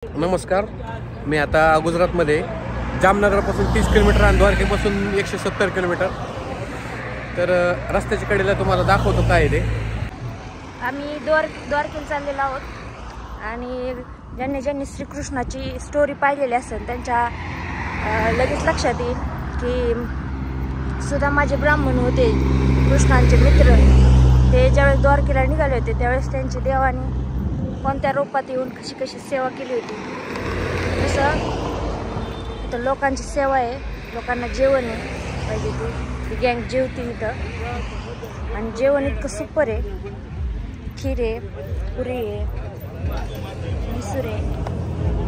नमस्कार, मी आता गुजरातमध्ये जामनगरपासून 30 किलोमीटर आणि द्वारकेपासून 170 किलोमीटर. तर रस्त्याच्या कडेला तुम्हाला दाखवतो काय ते. आम्ही द्वारकेला चाललेलो आहोत आणि ज्यांनी श्रीकृष्णाची स्टोरी पाहिलेली असेल त्यांच्या लगेच लक्षात येईल की सुदामा जे ब्राह्मण होते, कृष्णांचे मित्र, ते ज्यावेळेस द्वारकेला निघाले होते त्यावेळेस त्यांची देवाने कोणत्या रूपात येऊन कशी कशी सेवा केली होती. तसं इथं लोकांची सेवा आहे, लोकांना जेवण आहे पाहिजे ती गँग जेवते इथं. आणि जेवण इतकं सुपर आहे. खीर आहे, पुरी आहे, मिसूर आहे,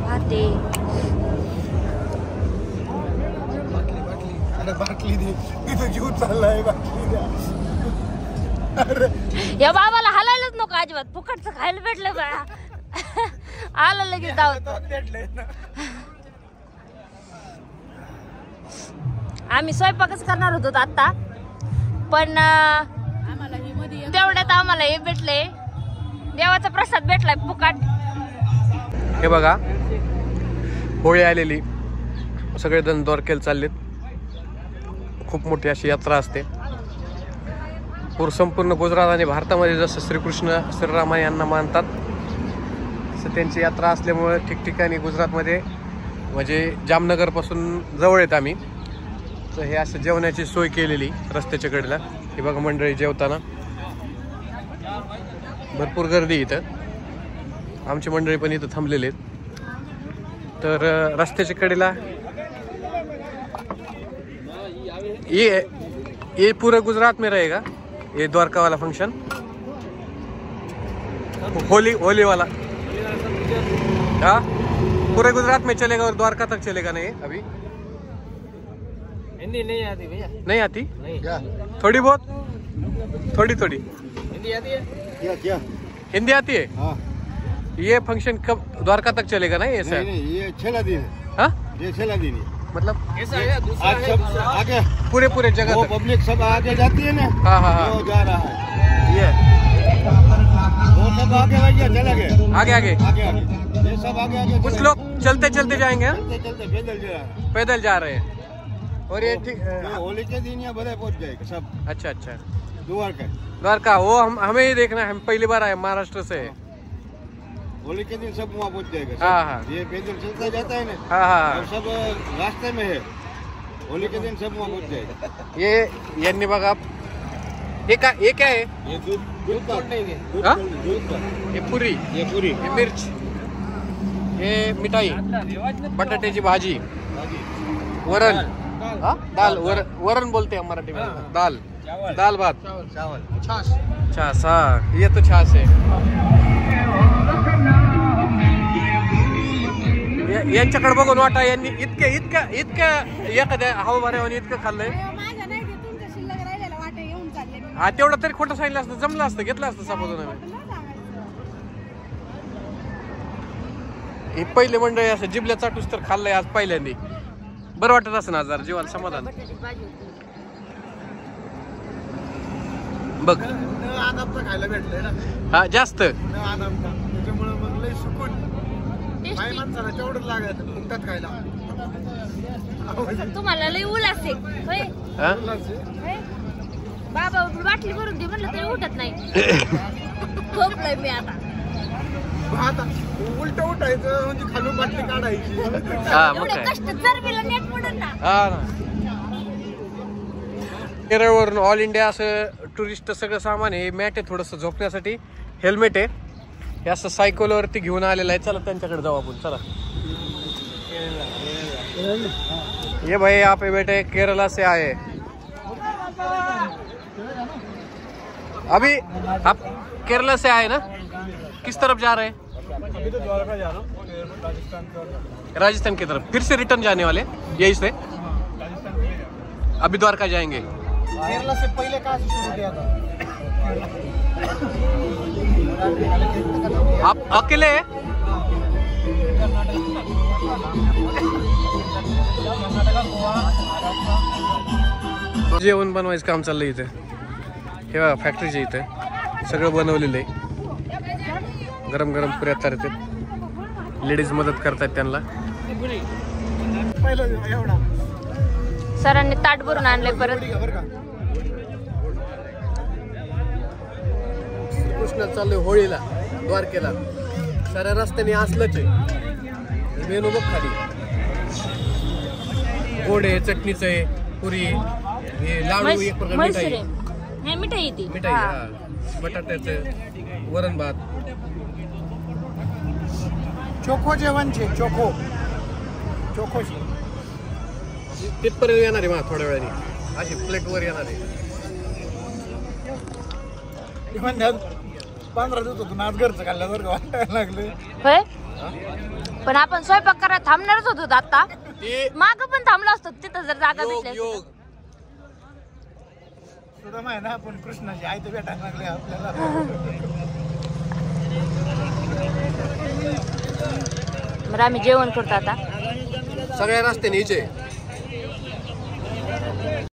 भात आहे. या बाबाला हलायलाच नको अजिबात, फुकटचं खायला भेटलं बा. आलं लगेच दावत. आम्ही स्वयंपाकच करणार होतो आता, पण तेवढ्यात आम्हाला हे भेटले, देवाचा प्रसाद भेटलाय फुकट. हे बघा, होळी आलेली, सगळेजण द्वारकेला चाललेत. खूप मोठी अशी यात्रा असते. संपूर्ण गुजरात आणि भारतामध्ये जसं श्रीकृष्ण श्रीराम यांना मानतात तसं त्यांची यात्रा असल्यामुळे ठिकठिकाणी गुजरातमध्ये म्हणजे जामनगरपासून जवळ आहेत आम्ही. तर हे असं जेवणाची सोय केलेली रस्त्याच्या कडेला. हे बघा मंडळी जेवताना भरपूर गर्दी इथं. आमची मंडळी पण इथं थांबलेले आहेत. तर रस्त्याच्या कडेला ये पूरे गुजरात में रहेगा ये द्वारका वाला फंक्शन, होली वाला. हाँ, पूरे गुजरात में चलेगा और द्वारका तक चलेगा. नहीं अभी हिंदी नहीं आती भैया? नहीं आती? नहीं. थोड़ी बहुत, थोड़ी हिंदी आती है? क्या हिंदी आती है. हाँ. ये फंक्शन कब द्वारका तक चलेगा ना? ये सर नहीं, ये 6 दिन है. हाँ, ये 6 दिन है. मतलब ऐसा है, दूसरा आज है, सब दूसरा है. आगे पूरे जगह वो तक. पब्लिक सब आगे जाती है ना. हाँ हाँ हाँ, वो जा रहा है. ये वो सब आगे भैया चले गए. आगे आगे आगे ये सब आगे कुछ लोग चलते चलते जाएंगे. हाँ? चलते पैदल जा रहा है. पैदल जा रहे हैं. और ये ठीक. होली के दिन यहाँ बड़े पहुंच जाएगा सब. अच्छा अच्छा. द्वारका वो हमें ही देखना है. हम पहली बार आए महाराष्ट्र से. होली के दिन सब वहाँ पहुंच जाएगा. हाँ हाँ ये पैदल चलता जाता है ना. हाँ हाँ. और सब रास्ते में है. होली के दिन सब वहाँ पहुंच जाएगा. ये यांनी बघा, ये क्या है? ये दूध का दूध हाँ? का ये पुरी, ये पूरी, ये मिर्च, ये मिठाई, बटाट्याची भाजी, वरण. हाँ? दाल. वरण बोलते हैं मराठी में. दाल भात, छाछ. हाँ, ये तो छाछ है. यांच्याकडे बघून वाटा यांनी इतकं एखाद्या हवामानाने इतकं खाल्लंय. हा, तेवढं तरी खोटं सांगितलं असतं, जमलं असतं, घेतलं असतं सापडून. हे पहिले मंडळी असं जिबल्या चाटूस तर खाल्लंय आज पहिल्यांदा. बरं वाटत असं ना, जरा जीवाला समाधान. बघ, खायला भेटलंय ना. हा जास्त त्याच्यामुळे मग लय सुकून काय माणसाला तेवढं लागत फुकटात खायला. तुम्हाला लई उल्हास आहे होय? हा? होय? बाबा बाटली भरून दे म्हणलं तरी उठत नाही. झोपलोय मी आता. आता उलट उठायचं म्हणजे खालून बाटली काढायची. हा, मग एवढे काय. कष्ट चरबीला नेट पडत ना. हा ना. केरळवरून ऑल इंडिया असं टुरिस्ट सगळं सामान आहे. मॅट आहे थोडंसं झोपण्यासाठी, हेल्मेट आहे. हे असं सायकलवरती घेऊन आलेलं आहे. चला त्यांच्याकडे जाऊ आपण. चला. ये भाई यहाँ पे बैठे केरला से आए. अभी आप केरला से आए ना? किस तरफ जा रहे हैं? अभी तो द्वारका जा रहा हूँ. राजस्थान की तरफ. फिर से रिटर्न जाने वाले यही से? अभी द्वारका जाएंगे. केरला से पहले कहाँ से शुरू किया था? आप अकेले हैं? जेवण बनवायचं काम चाललंय इथे. हे बघा फॅक्टरीच्या इथे सगळं बनवलेलं आहे. गरम गरम पुऱ्या तळतात. लेडीज मदत करतात त्यांना. पहिलं एवढा सरांनी ताट भरून आणले परत. बरं का कृष्ण चाललोय होळीला द्वारकेला. साऱ्या रस्त्याने असलंच आहे. मेनू बघ खाली गोड आहे, चटणीचं आहे, पुरी, हे लाडू, एक प्रकार म्हैसूर मिठाई, आहे. हे मिठाई ती मिठाई हा, बटाट्याचं वरण भात. चोखो जेवणचे चोखो चोखोशी तिथपर्यंत येणार आहे मला थोड्या वेळाने. अशी प्लेटवर येणार आहे. म्हणतात 15 दिवसातून आज घरचं खाल्लं बरं का वाटायला लागले. होय. पण आपण स्वयंपाक करायला थांबणारच होतो आता. ते माग पण थांबलो असतो तिथं जर जागा योग भेटली योग सुद्धा माहिती ना आपण कृष्णाची आई तर भेटायला लागले आपल्याला. बरं आम्ही जेवण करतो आता. सगळ्या रस्त्याने इचे